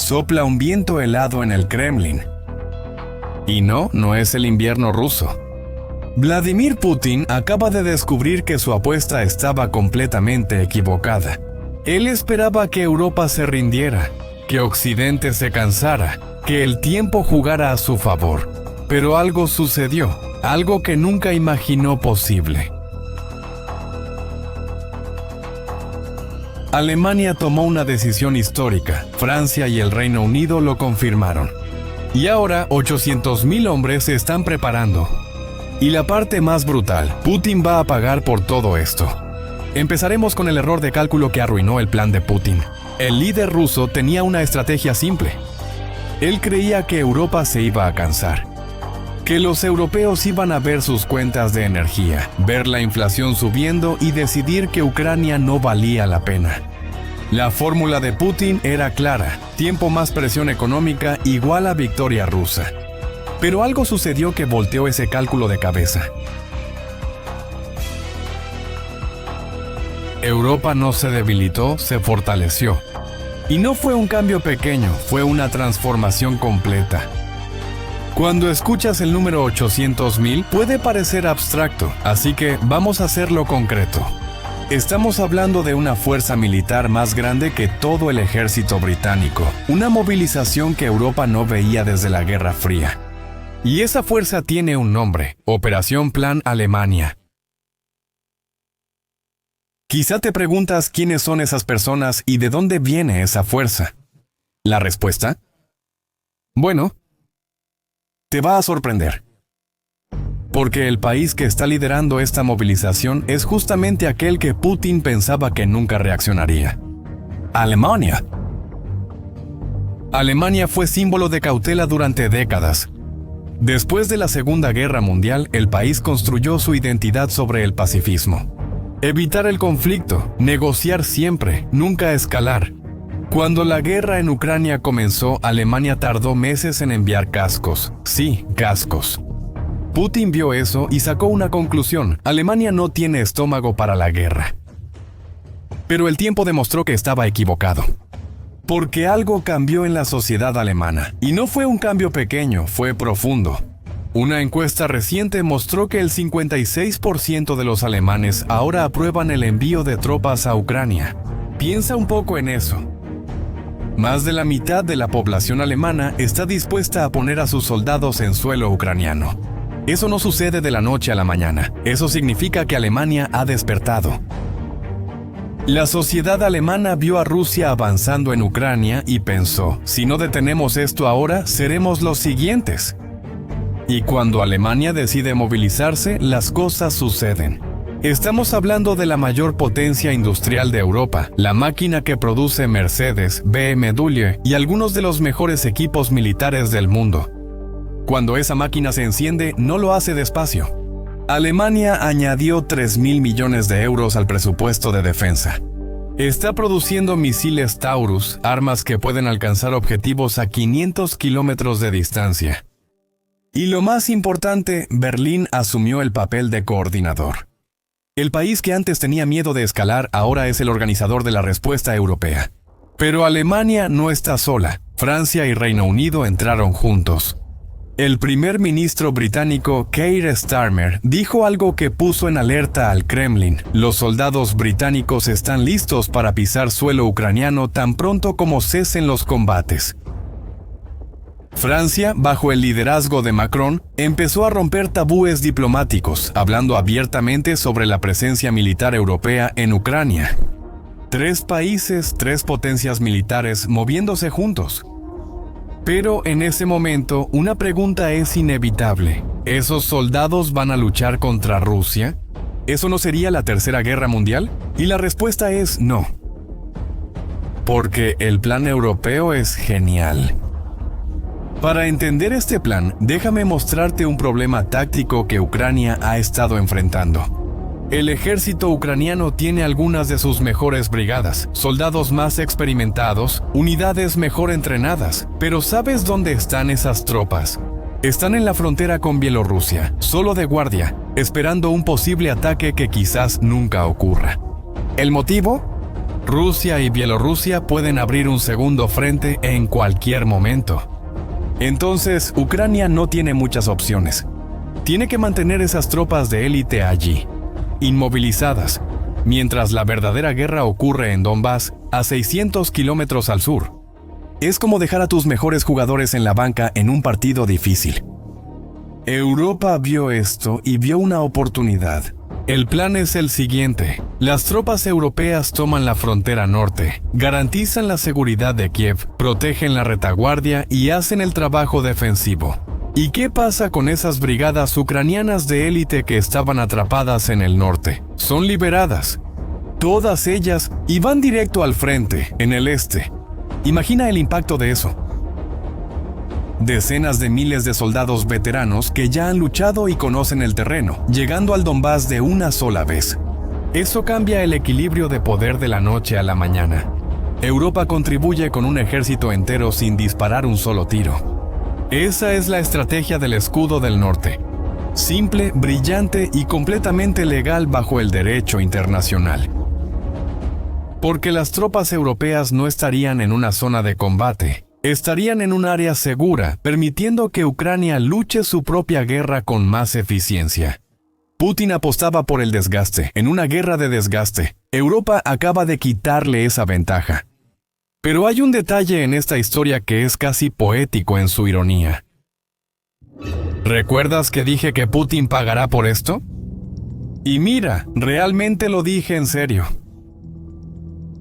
sopla un viento helado en el Kremlin. Y no es el invierno ruso. Vladimir Putin acaba de descubrir que su apuesta estaba completamente equivocada. Él esperaba que Europa se rindiera, que Occidente se cansara, que el tiempo jugara a su favor. Pero algo sucedió, algo que nunca imaginó posible. Alemania tomó una decisión histórica. Francia y el Reino Unido lo confirmaron. Y ahora 800,000 hombres se están preparando. Y la parte más brutal, Putin va a pagar por todo esto. Empezaremos con el error de cálculo que arruinó el plan de Putin. El líder ruso tenía una estrategia simple. Él creía que Europa se iba a cansar, que los europeos iban a ver sus cuentas de energía, ver la inflación subiendo y decidir que Ucrania no valía la pena. La fórmula de Putin era clara: tiempo más presión económica igual a victoria rusa. Pero algo sucedió que volteó ese cálculo de cabeza. Europa no se debilitó, se fortaleció. Y no fue un cambio pequeño, fue una transformación completa. Cuando escuchas el número 800,000 puede parecer abstracto, así que vamos a hacerlo concreto. Estamos hablando de una fuerza militar más grande que todo el ejército británico, una movilización que Europa no veía desde la Guerra Fría. Y esa fuerza tiene un nombre: Operación Plan Alemania. Quizá te preguntas quiénes son esas personas y de dónde viene esa fuerza. ¿La respuesta? Bueno, te va a sorprender. Porque el país que está liderando esta movilización es justamente aquel que Putin pensaba que nunca reaccionaría: Alemania. Alemania fue símbolo de cautela durante décadas. Después de la Segunda Guerra Mundial, el país construyó su identidad sobre el pacifismo. Evitar el conflicto, negociar siempre, nunca escalar. Cuando la guerra en Ucrania comenzó, Alemania tardó meses en enviar cascos. Sí, cascos. Putin vio eso y sacó una conclusión: Alemania no tiene estómago para la guerra. Pero el tiempo demostró que estaba equivocado. Porque algo cambió en la sociedad alemana. Y no fue un cambio pequeño, fue profundo. Una encuesta reciente mostró que el 56% de los alemanes ahora aprueban el envío de tropas a Ucrania. Piensa un poco en eso. Más de la mitad de la población alemana está dispuesta a poner a sus soldados en suelo ucraniano. Eso no sucede de la noche a la mañana. Eso significa que Alemania ha despertado. La sociedad alemana vio a Rusia avanzando en Ucrania y pensó: si no detenemos esto ahora, seremos los siguientes. Y cuando Alemania decide movilizarse, las cosas suceden. Estamos hablando de la mayor potencia industrial de Europa, la máquina que produce Mercedes, BMW y algunos de los mejores equipos militares del mundo. Cuando esa máquina se enciende, no lo hace despacio. Alemania añadió 3.000 millones de euros al presupuesto de defensa. Está produciendo misiles Taurus, armas que pueden alcanzar objetivos a 500 kilómetros de distancia. Y lo más importante, Berlín asumió el papel de coordinador. El país que antes tenía miedo de escalar ahora es el organizador de la respuesta europea. Pero Alemania no está sola. Francia y Reino Unido entraron juntos. El primer ministro británico Keir Starmer dijo algo que puso en alerta al Kremlin: los soldados británicos están listos para pisar suelo ucraniano tan pronto como cesen los combates. Francia, bajo el liderazgo de Macron, empezó a romper tabúes diplomáticos, hablando abiertamente sobre la presencia militar europea en Ucrania. 3 países, 3 potencias militares moviéndose juntos. Pero en ese momento, una pregunta es inevitable: ¿esos soldados van a luchar contra Rusia? ¿Eso no sería la Tercera Guerra Mundial? Y la respuesta es no. Porque el plan europeo es genial. Para entender este plan, déjame mostrarte un problema táctico que Ucrania ha estado enfrentando. El ejército ucraniano tiene algunas de sus mejores brigadas, soldados más experimentados, unidades mejor entrenadas. Pero ¿sabes dónde están esas tropas? Están en la frontera con Bielorrusia, solo de guardia, esperando un posible ataque que quizás nunca ocurra. ¿El motivo? Rusia y Bielorrusia pueden abrir un segundo frente en cualquier momento. Entonces, Ucrania no tiene muchas opciones. Tiene que mantener esas tropas de élite allí, inmovilizadas, mientras la verdadera guerra ocurre en Donbass, a 600 kilómetros al sur. Es como dejar a tus mejores jugadores en la banca en un partido difícil. Europa vio esto y vio una oportunidad. El plan es el siguiente. Las tropas europeas toman la frontera norte, garantizan la seguridad de Kiev, protegen la retaguardia y hacen el trabajo defensivo. ¿Y qué pasa con esas brigadas ucranianas de élite que estaban atrapadas en el norte? Son liberadas. Todas ellas y van directo al frente, en el este. Imagina el impacto de eso. Decenas de miles de soldados veteranos que ya han luchado y conocen el terreno, llegando al Donbass de una sola vez. Eso cambia el equilibrio de poder de la noche a la mañana. Europa contribuye con un ejército entero sin disparar un solo tiro. Esa es la estrategia del escudo del norte. Simple, brillante y completamente legal bajo el derecho internacional. Porque las tropas europeas no estarían en una zona de combate. Estarían en un área segura, permitiendo que Ucrania luche su propia guerra con más eficiencia. Putin apostaba por el desgaste. En una guerra de desgaste, Europa acaba de quitarle esa ventaja. Pero hay un detalle en esta historia que es casi poético en su ironía. ¿Recuerdas que dije que Putin pagará por esto? Y mira, realmente lo dije en serio.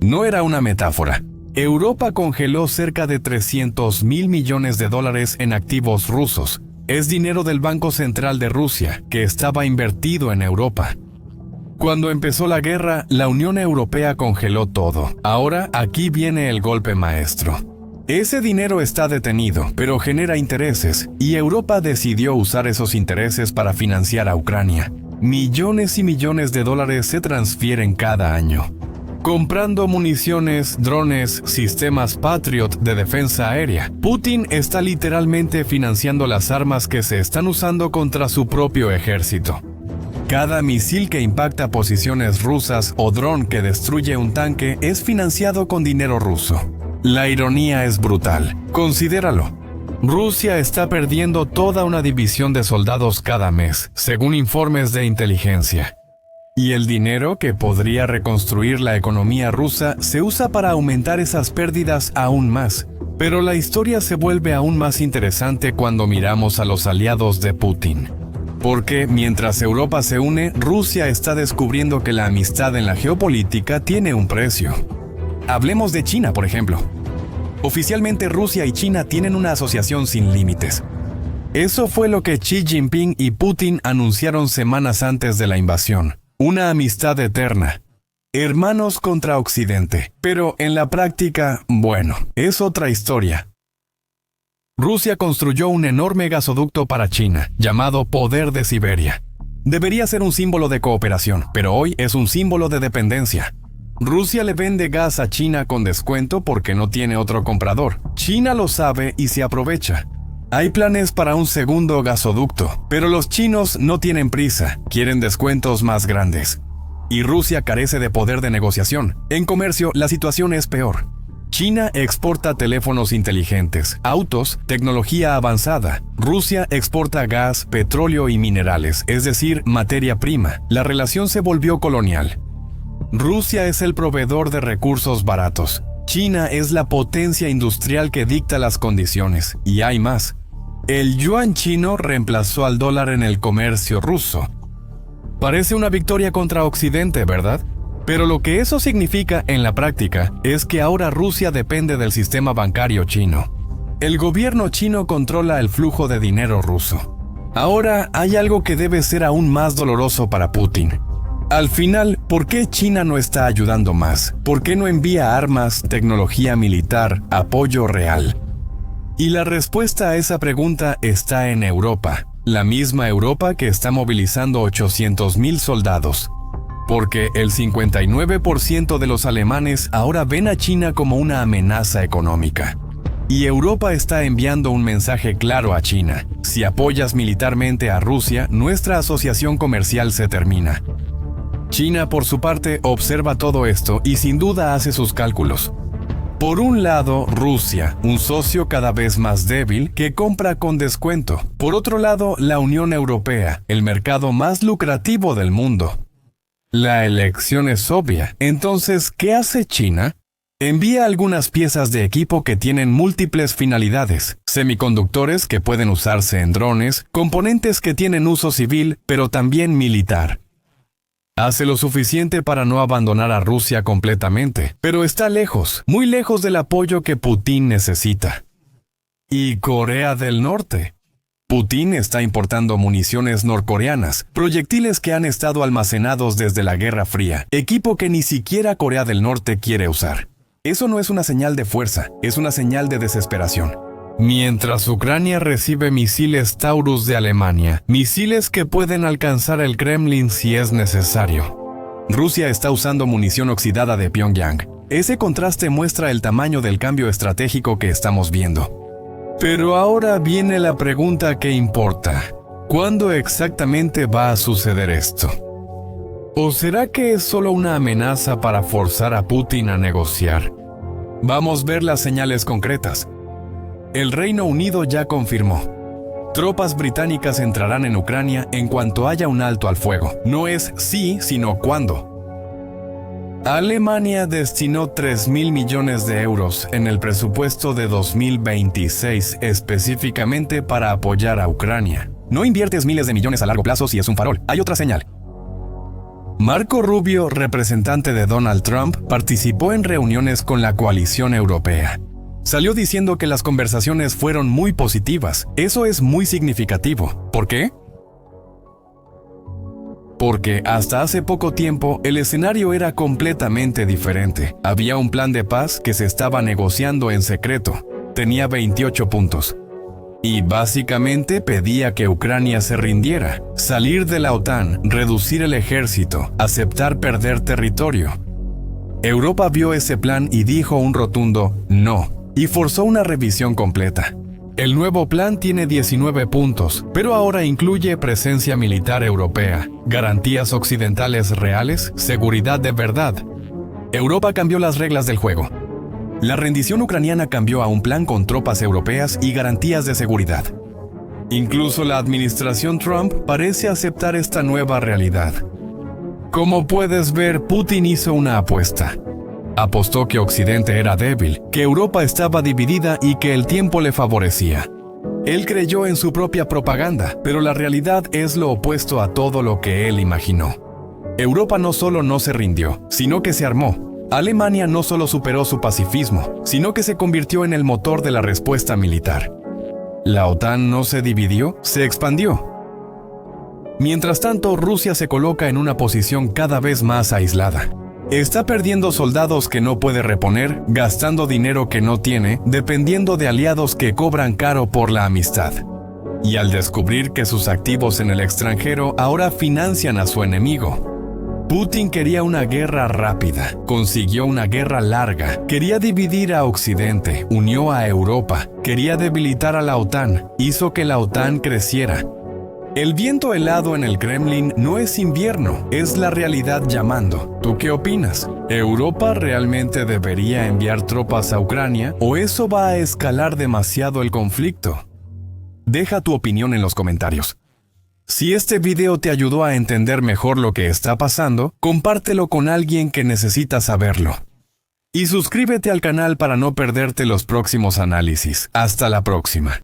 No era una metáfora. Europa congeló cerca de $300.000 millones en activos rusos. Es dinero del Banco Central de Rusia, que estaba invertido en Europa. Cuando empezó la guerra, la Unión Europea congeló todo. Ahora, aquí viene el golpe maestro. Ese dinero está detenido, pero genera intereses, y Europa decidió usar esos intereses para financiar a Ucrania. Millones y millones de dólares se transfieren cada año. Comprando municiones, drones, sistemas Patriot de defensa aérea. Putin está literalmente financiando las armas que se están usando contra su propio ejército. Cada misil que impacta posiciones rusas o dron que destruye un tanque es financiado con dinero ruso. La ironía es brutal. Considéralo. Rusia está perdiendo toda una división de soldados cada mes, según informes de inteligencia. Y el dinero que podría reconstruir la economía rusa se usa para aumentar esas pérdidas aún más. Pero la historia se vuelve aún más interesante cuando miramos a los aliados de Putin. Porque mientras Europa se une, Rusia está descubriendo que la amistad en la geopolítica tiene un precio. Hablemos de China, por ejemplo. Oficialmente Rusia y China tienen una asociación sin límites. Eso fue lo que Xi Jinping y Putin anunciaron semanas antes de la invasión. Una amistad eterna. Hermanos contra Occidente. Pero en la práctica, bueno, es otra historia. Rusia construyó un enorme gasoducto para China, llamado Poder de Siberia. Debería ser un símbolo de cooperación, pero hoy es un símbolo de dependencia. Rusia le vende gas a China con descuento porque no tiene otro comprador. China lo sabe y se aprovecha. Hay planes para un segundo gasoducto, pero los chinos no tienen prisa, quieren descuentos más grandes. Y Rusia carece de poder de negociación. En comercio, la situación es peor. China exporta teléfonos inteligentes, autos, tecnología avanzada. Rusia exporta gas, petróleo y minerales, es decir, materia prima. La relación se volvió colonial. Rusia es el proveedor de recursos baratos. China es la potencia industrial que dicta las condiciones. Y hay más. El yuan chino reemplazó al dólar en el comercio ruso. Parece una victoria contra Occidente, ¿verdad? Pero lo que eso significa en la práctica es que ahora Rusia depende del sistema bancario chino. El gobierno chino controla el flujo de dinero ruso. Ahora hay algo que debe ser aún más doloroso para Putin. Al final, ¿por qué China no está ayudando más? ¿Por qué no envía armas, tecnología militar, apoyo real? Y la respuesta a esa pregunta está en Europa, la misma Europa que está movilizando 800.000 soldados. Porque el 59% de los alemanes ahora ven a China como una amenaza económica. Y Europa está enviando un mensaje claro a China. Si apoyas militarmente a Rusia, nuestra asociación comercial se termina. China, por su parte, observa todo esto y sin duda hace sus cálculos. Por un lado, Rusia, un socio cada vez más débil que compra con descuento. Por otro lado, la Unión Europea, el mercado más lucrativo del mundo. La elección es obvia. Entonces, ¿qué hace China? Envía algunas piezas de equipo que tienen múltiples finalidades, semiconductores que pueden usarse en drones, componentes que tienen uso civil, pero también militar. Hace lo suficiente para no abandonar a Rusia completamente, pero está lejos, muy lejos del apoyo que Putin necesita. ¿Y Corea del Norte? Putin está importando municiones norcoreanas, proyectiles que han estado almacenados desde la Guerra Fría, equipo que ni siquiera Corea del Norte quiere usar. Eso no es una señal de fuerza, es una señal de desesperación. Mientras Ucrania recibe misiles Taurus de Alemania, misiles que pueden alcanzar el Kremlin si es necesario. Rusia está usando munición oxidada de Pyongyang. Ese contraste muestra el tamaño del cambio estratégico que estamos viendo. Pero ahora viene la pregunta que importa. ¿Cuándo exactamente va a suceder esto? ¿O será que es solo una amenaza para forzar a Putin a negociar? Vamos a ver las señales concretas. El Reino Unido ya confirmó. Tropas británicas entrarán en Ucrania en cuanto haya un alto al fuego. No es sí, sino cuándo. Alemania destinó 3.000 millones de euros en el presupuesto de 2026 específicamente para apoyar a Ucrania. No inviertes miles de millones a largo plazo si es un farol. Hay otra señal. Marco Rubio, representante de Donald Trump, participó en reuniones con la coalición europea. Salió diciendo que las conversaciones fueron muy positivas. Eso es muy significativo. ¿Por qué? Porque hasta hace poco tiempo el escenario era completamente diferente. Había un plan de paz que se estaba negociando en secreto. Tenía 28 puntos. Y básicamente pedía que Ucrania se rindiera, salir de la OTAN, reducir el ejército, aceptar perder territorio. Europa vio ese plan y dijo un rotundo no, y forzó una revisión completa. El nuevo plan tiene 19 puntos, pero ahora incluye presencia militar europea, garantías occidentales reales, seguridad de verdad. Europa cambió las reglas del juego. La rendición ucraniana cambió a un plan con tropas europeas y garantías de seguridad. Incluso la administración Trump parece aceptar esta nueva realidad. Como puedes ver, Putin hizo una apuesta. Apostó que Occidente era débil, que Europa estaba dividida y que el tiempo le favorecía. Él creyó en su propia propaganda, pero la realidad es lo opuesto a todo lo que él imaginó. Europa no solo no se rindió, sino que se armó. Alemania no solo superó su pacifismo, sino que se convirtió en el motor de la respuesta militar. La OTAN no se dividió, se expandió. Mientras tanto, Rusia se coloca en una posición cada vez más aislada. Está perdiendo soldados que no puede reponer, gastando dinero que no tiene, dependiendo de aliados que cobran caro por la amistad. Y al descubrir que sus activos en el extranjero ahora financian a su enemigo. Putin quería una guerra rápida, consiguió una guerra larga, quería dividir a Occidente, unió a Europa, quería debilitar a la OTAN, hizo que la OTAN creciera. El viento helado en el Kremlin no es invierno, es la realidad llamando. ¿Tú qué opinas? ¿Europa realmente debería enviar tropas a Ucrania o eso va a escalar demasiado el conflicto? Deja tu opinión en los comentarios. Si este video te ayudó a entender mejor lo que está pasando, compártelo con alguien que necesita saberlo. Y suscríbete al canal para no perderte los próximos análisis. Hasta la próxima.